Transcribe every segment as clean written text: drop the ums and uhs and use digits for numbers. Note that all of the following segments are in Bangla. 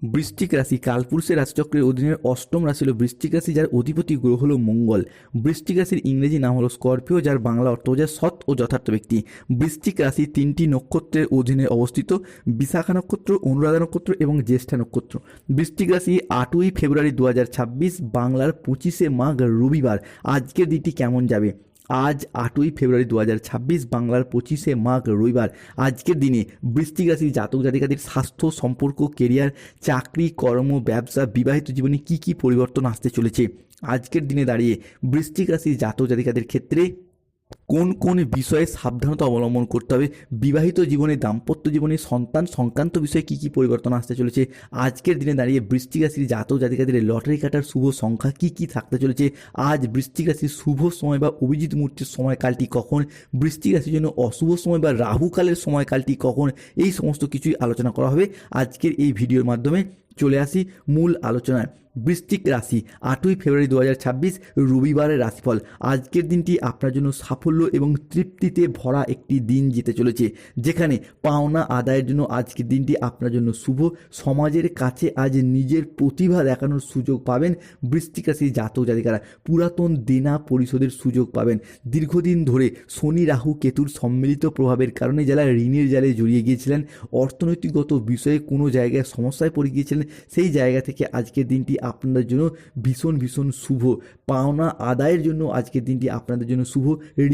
বৃশ্চিক রাশি কালপুরুষের রাশিচক্রের অধীনের অষ্টম রাশি হলো বৃশ্চিক রাশি, যার অধিপতি গ্রহ হলো মঙ্গল। বৃশ্চিক রাশির ইংরেজি নাম হলো স্করপিও, যার বাংলা অর্থ বোঝায় সৎ ও যথার্থ ব্যক্তি। বৃশ্চিক রাশি তিনটি নক্ষত্রের অধীনে অবস্থিত: বিশাখা নক্ষত্র, অনুরাধা নক্ষত্র এবং জ্যেষ্ঠা নক্ষত্র। বৃশ্চিক রাশি 8ই ফেব্রুয়ারি 2026, বাংলার 25শে মাঘ রবিবার। আজকের দিনটি কেমন যাবে? আজ 8ই ফেব্রুয়ারি 2026, বাংলার 25শে মাঘ রবিবার। আজকের দিনে বৃশ্চিক রাশির জাতক জাতিকাদের স্বাস্থ্য, সম্পর্ক, কেরিয়ার, চাকরি, কর্ম, ব্যবসা, বিবাহিত জীবনে কী কী পরিবর্তন আসতে চলেছে? আজকের দিনে দাঁড়িয়ে বৃশ্চিক রাশির জাতক জাতিকাদের ক্ষেত্রে কোন কোন বিষয়ে সাবধানতা অবলম্বন করতে হবে? বিবাহিত জীবনে, দাম্পত্য জীবনে, সন্তান সংক্রান্ত বিষয়ে কী কী পরিবর্তন আসতে চলেছে? আজকের দিনে দাঁড়িয়ে বৃশ্চিক রাশির জাতক জাতিকাদের লটারি কাটার শুভ সংখ্যা কী কী থাকতে চলেছে? আজ বৃশ্চিক রাশির শুভ সময় বা অভিজিৎ মুহূর্তের সময়কালটি কখন? বৃশ্চিক রাশির জন্য অশুভ সময় বা রাহুকালের সময়কালটি কখন? এই সমস্ত কিছুই আলোচনা করা হবে আজকের এই ভিডিওর মাধ্যমে। চলে আসি মূল আলোচনায়। বৃশ্চিক রাশি 8ই ফেব্রুয়ারি 2026, রবিবারের রাশিফল। আজকের দিনটি আপনার জন্য সাফল্য এবং তৃপ্তিতে ভরা একটি দিন যেতে চলেছে, যেখানে পাওনা আদায়ের জন্য আজকের দিনটি আপনার জন্য শুভ। সমাজের কাছে আজ নিজের প্রতিভা দেখানোর সুযোগ পাবেন বৃশ্চিক রাশির জাতক জাতিকারা। পুরাতন দেনা পরিশোধের সুযোগ পাবেন। দীর্ঘদিন ধরে শনি, রাহু, কেতুর সম্মিলিত প্রভাবের কারণে যারা ঋণের জালে জড়িয়ে গিয়েছিলেন, অর্থনৈতিকগত বিষয়ে কোনো জায়গায় সমস্যায় পড়ে গিয়েছিলেন, সেই জায়গা থেকে আজকের দিনটি আপনাদের জন্য ভীষণ ভীষণ শুভ। পাওনা আদায়ের জন্য আজকের দিনটি আপনাদের জন্য শুভ।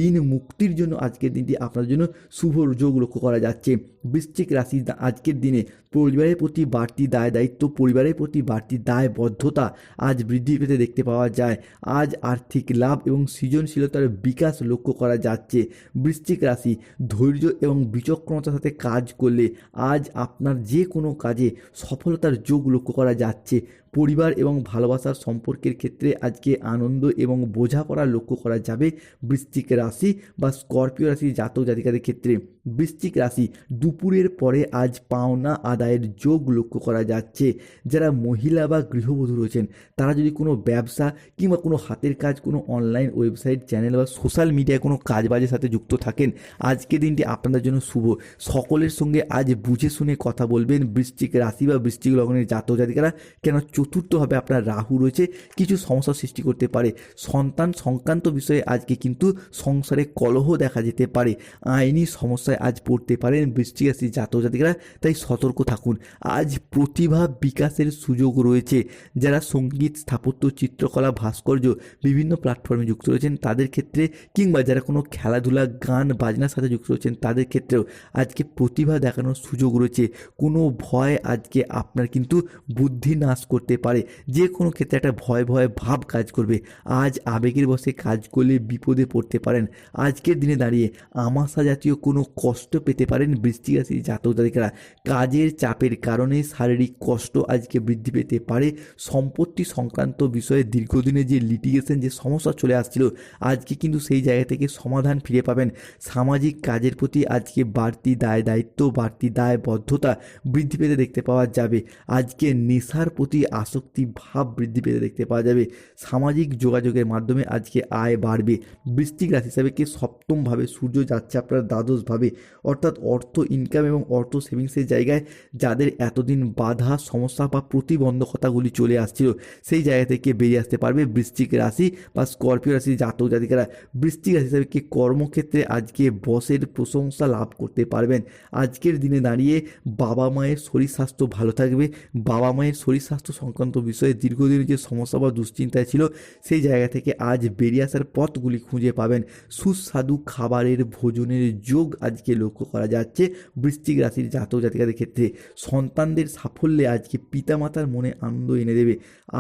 ঋণ মুক্তির জন্য আজকের দিনটি আপনাদের জন্য শুভ যোগ লক্ষ্য করা যাচ্ছে। বৃশ্চিক রাশি আজকের দিনে পরিবারের প্রতি বাড়তি দায় দায়িত্ব, পরিবারের প্রতি বাড়তি দায়বদ্ধতা আজ বৃদ্ধি পেতে দেখতে পাওয়া যায়। আজ আর্থিক লাভ এবং সৃজনশীলতার বিকাশ লক্ষ্য করা যাচ্ছে। বৃশ্চিক রাশি ধৈর্য এবং বিচক্ষণতার সাথে কাজ করলে আজ আপনার যে কোনো কাজে সফলতার যোগ লক্ষ্য করা যাচ্ছে। পরিবার এবং ভালোবাসার সম্পর্কের ক্ষেত্রে আজকে আনন্দ এবং বোঝাপড়া লক্ষ্য করা যাবে বৃশ্চিক রাশি বা স্করপিও রাশি জাতক জাতিকাদের ক্ষেত্রে। বৃশ্চিক রাশি দুপুরের পরে আজ পাওনা আদায়ের যোগ লক্ষ্য করা যাচ্ছে। যারা মহিলা বা গৃহবধূ রয়েছেন, তারা যদি কোনো ব্যবসা কিংবা কোনো হাতের কাজ, কোনো অনলাইন ওয়েবসাইট, চ্যানেল বা সোশ্যাল মিডিয়ায় কোনো কাজবাজের সাথে যুক্ত থাকেন, আজকের দিনটি আপনাদের জন্য শুভ। সকলের সঙ্গে আজ বুঝে শুনে কথা বলবেন বৃশ্চিক রাশি বা বৃশ্চিক লগ্নের জাতক জাতিকারা। কেন চতুর্থভাবে আপনার রাহু রয়েছে, কিছু সমস্যার সৃষ্টি করতে পারে। সন্তান সংক্রান্ত বিষয়ে আজকে কিন্তু সংসারে কলহ দেখা যেতে পারে। আইনি সমস্যায় আজ পড়তে পারেন বৃশ্চিক রাশির জাতক জাতিকারা, তাই সতর্ক থাকুন। আজ প্রতিভা বিকাশের সুযোগ রয়েছে। যারা সঙ্গীত, স্থাপত্য, চিত্রকলা, ভাস্কর্য বিভিন্ন প্ল্যাটফর্মে যুক্ত রয়েছেন তাদের ক্ষেত্রে, কিংবা যারা কোনো খেলাধুলা, গান বাজনার সাথে যুক্ত রয়েছেন তাদের ক্ষেত্রেও আজকে প্রতিভা দেখানোর সুযোগ রয়েছে। কোনো ভয় আজকে আপনার কিন্তু বুদ্ধি নাশ করতে পারে। যে কোনো ক্ষেত্রে একটা ভয় ভয় ভাব কাজ করবে। আজ আবেগের বশে কাজ করলে বিপদে পড়তে পারেন। আজকের দিনে দাঁড়িয়ে আমাশা জাতীয় কোনো কষ্ট পেতে পারেন বৃশ্চিক রাশির জাতক জাতিকারা। কাজের চাপের কারণে শারীরিক কষ্ট আজকে বৃদ্ধি পেতে পারে। সম্পত্তি সংক্রান্ত বিষয়ে দীর্ঘদিনে যে লিটিগেশন, যে সমস্যা চলে আসছিল, আজকে কিন্তু সেই জায়গা থেকে সমাধান ফিরে পাবেন। সামাজিক কাজের প্রতি আজকে বাড়তি দায় দায়িত্ব, বাড়তি দায়বদ্ধতা বৃদ্ধি পেতে দেখতে পাওয়া যাবে। আজকে নেশার প্রতি আসক্তি ভাব বৃদ্ধি পেতে দেখতে পাওয়া যাবে। সামাজিক যোগাযোগের মাধ্যমে আজকে আয় বাড়বে। বৃশ্চিক রাশি হিসাবে কি সপ্তমভাবে সূর্য যাচ্ছে আপনার দ্বাদশভাবে, অর্থাৎ অর্থ ইনকাম এবং অর্থ সেভিংসের জায়গায় যাদের এতদিন বাধা, সমস্যা বা প্রতিবন্ধকতাগুলি চলে আসছিল, সেই জায়গা থেকে বেরিয়ে আসতে পারবে বৃশ্চিক রাশি বা স্করপিও রাশির জাতক জাতিকারা। বৃশ্চিক রাশি হিসাবে কি কর্মক্ষেত্রে আজকে বসের প্রশংসা লাভ করতে পারবেন। আজকের দিনে দাঁড়িয়ে বাবা মায়ের শরীর স্বাস্থ্য ভালো থাকবে। বাবা মায়ের শরীর স্বাস্থ্য সংক্রান্ত বিষয়ে দীর্ঘদিনের যে সমস্যা বা দুশ্চিন্তায় ছিল, সেই জায়গা থেকে আজ বেরিয়ে আসার পথগুলি খুঁজে পাবেন। সুস্বাদু খাবারের ভোজনের যোগ আজকে লক্ষ্য করা যাচ্ছে বৃশ্চিক রাশির জাতক জাতিকাদের ক্ষেত্রে। সন্তানদের সাফল্যে আজকে পিতামাতার মনে আনন্দ এনে দেবে।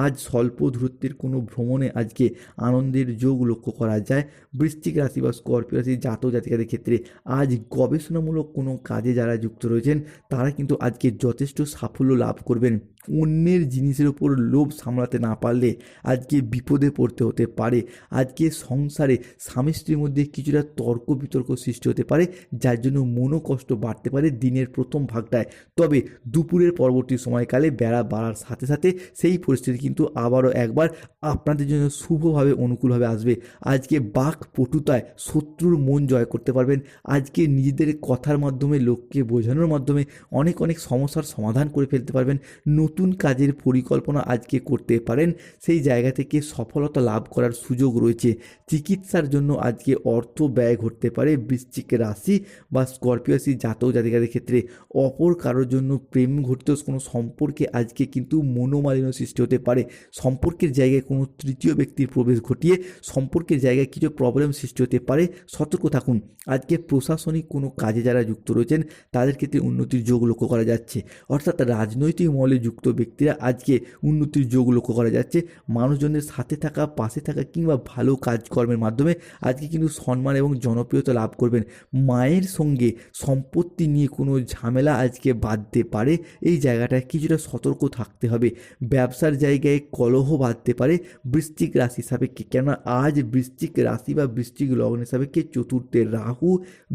আজ স্বল্প দূরত্বের কোনো ভ্রমণে আজকে আনন্দের যোগ লক্ষ্য করা যায় বৃশ্চিক রাশি বা স্করপিও রাশির জাতক জাতিকাদের ক্ষেত্রে। আজ গবেষণামূলক কোনো কাজে যারা যুক্ত রয়েছেন, তারা কিন্তু আজকে যথেষ্ট সাফল্য লাভ করবেন। অন্যের জিনিসের উপর লোভ সামলাতে না পারলে আজকে বিপদে পড়তে হতে পারে। আজকে সংসারে স্বামী স্ত্রীর মধ্যে কিছুটা তর্ক বিতর্ক সৃষ্টি হতে পারে, যার জন্য মনোকষ্ট বাড়তে পারে দিনের প্রথম ভাগটায়। তবে দুপুরের পরবর্তী সময়কালে বেড়া বাড়ার সাথে সাথে সেই পরিস্থিতি কিন্তু আবারও একবার আপনাদের জন্য শুভভাবে অনুকূলভাবে আসবে। আজকে বাক পটুতায় শত্রুর মন জয় করতে পারবেন। আজকে নিজেদের কথার মাধ্যমে, লোককে বোঝানোর মাধ্যমে অনেক অনেক সমস্যার সমাধান করে ফেলতে পারবেন। নতুন নতুন কাজের পরিকল্পনা আজকে করতে পারেন, সেই জায়গা থেকে সফলতা লাভ করার সুযোগ রয়েছে। চিকিৎসার জন্য আজকে অর্থ ব্যয় ঘটতে পারে বৃশ্চিক রাশি বা স্করপিও রাশি জাতক জাতিকাদের ক্ষেত্রে। অপর কারোর জন্য প্রেম ঘটিত কোনো সম্পর্কে আজকে কিন্তু মনোমালিন্য সৃষ্টি হতে পারে। সম্পর্কের জায়গায় কোনো তৃতীয় ব্যক্তির প্রবেশ ঘটিয়ে সম্পর্কের জায়গায় কিছু প্রবলেম সৃষ্টি হতে পারে, সতর্ক থাকুন। আজকে প্রশাসনিক কোনো কাজে যারা যুক্ত রয়েছেন তাদের ক্ষেত্রে উন্নতির যোগ লক্ষ্য করা যাচ্ছে, অর্থাৎ রাজনৈতিক মহলে যুক্ত ব্যক্তিরা আজকে উন্নতির যোগ লক্ষ্য করা যাচ্ছে। মানুষজনের সাথে থাকা, পাশে থাকা কিংবা ভালো কাজকর্মের মাধ্যমে আজকে কিন্তু সম্মান এবং জনপ্রিয়তা লাভ করবেন। মায়ের সঙ্গে সম্পত্তি নিয়ে কোনো ঝামেলা আজকে বাঁধতে পারে, এই জায়গাটায় কিছুটা সতর্ক থাকতে হবে। ব্যবসার জায়গায় কলহ বাঁধতে পারে বৃশ্চিক রাশি সাপেক্ষে, কেননা আজ বৃশ্চিক রাশি বা বৃশ্চিক লগ্নের সাপেক্ষে চতুর্থে রাহু,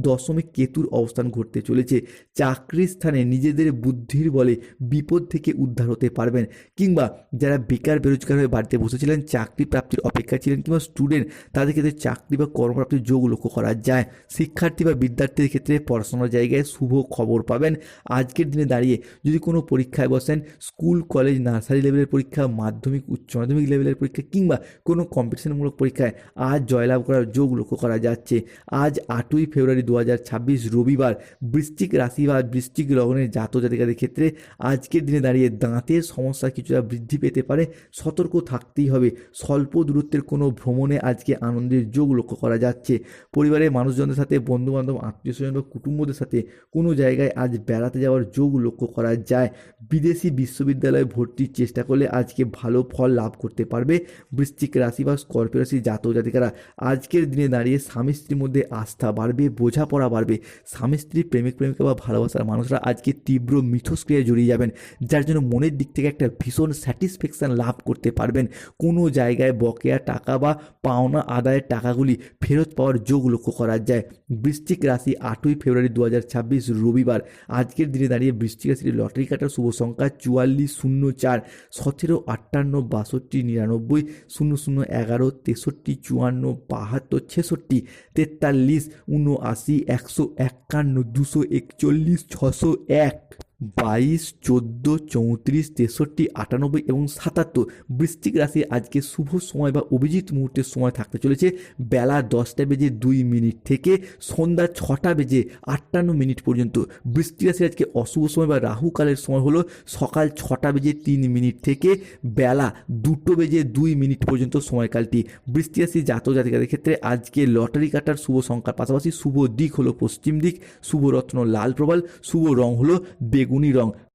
দশমে কেতুর অবস্থান ঘটতে চলেছে। চাকরির স্থানে নিজেদের বুদ্ধির বলে বিপদ থেকে উদ্ধার হতে পারবেন, কিংবা যারা বেকার বেরোজগার হয়ে বাড়িতে বসেছিলেন, চাকরি প্রাপ্তির অপেক্ষা ছিলেন, কিংবা স্টুডেন্ট, তাদের ক্ষেত্রে চাকরি বা কর্মপ্রাপ্তির যোগ লক্ষ্য করা যায়। শিক্ষার্থী বা বিদ্যার্থীদের ক্ষেত্রে পড়াশোনার জায়গায় শুভ খবর পাবেন। আজকের দিনে দাঁড়িয়ে যদি কোনো পরীক্ষায় বসেন, স্কুল, কলেজ, নার্সারি লেভেলের পরীক্ষা, মাধ্যমিক, উচ্চ মাধ্যমিক লেভেলের পরীক্ষা কিংবা কোনো কম্পিটিশনমূলক পরীক্ষায় আজ জয়লাভ করার যোগ লক্ষ্য করা যাচ্ছে। আজ 8ই ফেব্রুয়ারি 2026 রবিবার, বৃশ্চিক রাশি বা বৃশ্চিক লগ্নের জাতক জাতিকাদের ক্ষেত্রে আজকের দিনে দাঁড়িয়ে দাঁতের সমস্যা কিছুটা বৃদ্ধি পেতে পারে, সতর্ক থাকতেই হবে। স্বল্প দূরত্বের কোনো ভ্রমণে আজকে আনন্দের যোগ লক্ষ্য করা যাচ্ছে। পরিবারের মানুষজনদের সাথে, বন্ধুবান্ধব, আত্মীয় স্বজন বা কুটুম্বদের সাথে কোনো জায়গায় আজ বেড়াতে যাওয়ার যোগ লক্ষ্য করা যায়। বিদেশি বিশ্ববিদ্যালয়ে ভর্তির চেষ্টা করলে আজকে ভালো ফল লাভ করতে পারবে বৃশ্চিক রাশি বা স্করপিও রাশি জাতক জাতিকারা। আজকের দিনে দাঁড়িয়ে স্বামী স্ত্রীর মধ্যে আস্থা বাড়বে, বোঝাপড়া বাড়বে। স্বামী স্ত্রী, প্রেমিক প্রেমিকা বা ভালোবাসার মানুষরা আজকে তীব্র মিথস্ক্রিয়ায় জড়িয়ে যাবেন, যার জন্য মনের দিক থেকে একটা ভীষণ স্যাটিসফ্যাকশান লাভ করতে পারবেন। কোনো জায়গায় বকেয়া টাকা বা পাওনা আদায়ের টাকাগুলি ফেরত পাওয়ার যোগ লক্ষ্য করা যায়। বৃশ্চিক রাশি 8ই ফেব্রুয়ারি 2026 রবিবার, আজকের দিনে দাঁড়িয়ে বৃশ্চিক রাশির লটারি কাটার শুভ সংখ্যা 4404, 17, 58, 62, 99, 00, 11, 63, 54, 72, 66, 43, 79, 151, 241, 601, 22, 14, 34, 63, 98 এবং 77। বৃশ্চিক রাশি আজকে শুভ সময় বা অভিজিৎ মুহূর্তের সময় থাকতে চলেছে বেলা 10:02 থেকে সন্ধ্যা 6:58 পর্যন্ত। বৃশ্চিক রাশি আজকে অশুভ সময় বা রাহুকালের সময় হলো সকাল 6:03 থেকে বেলা 2:02 পর্যন্ত সময়কালটি। বৃশ্চিক রাশি জাতক জাতিকাদের ক্ষেত্রে আজকে লটারি কাটার শুভ সংখ্যার পাশাপাশি শুভ দিক হলো পশ্চিম দিক, শুভ রত্ন লাল প্রবাল, শুভ রং হলো বেগুনি রং।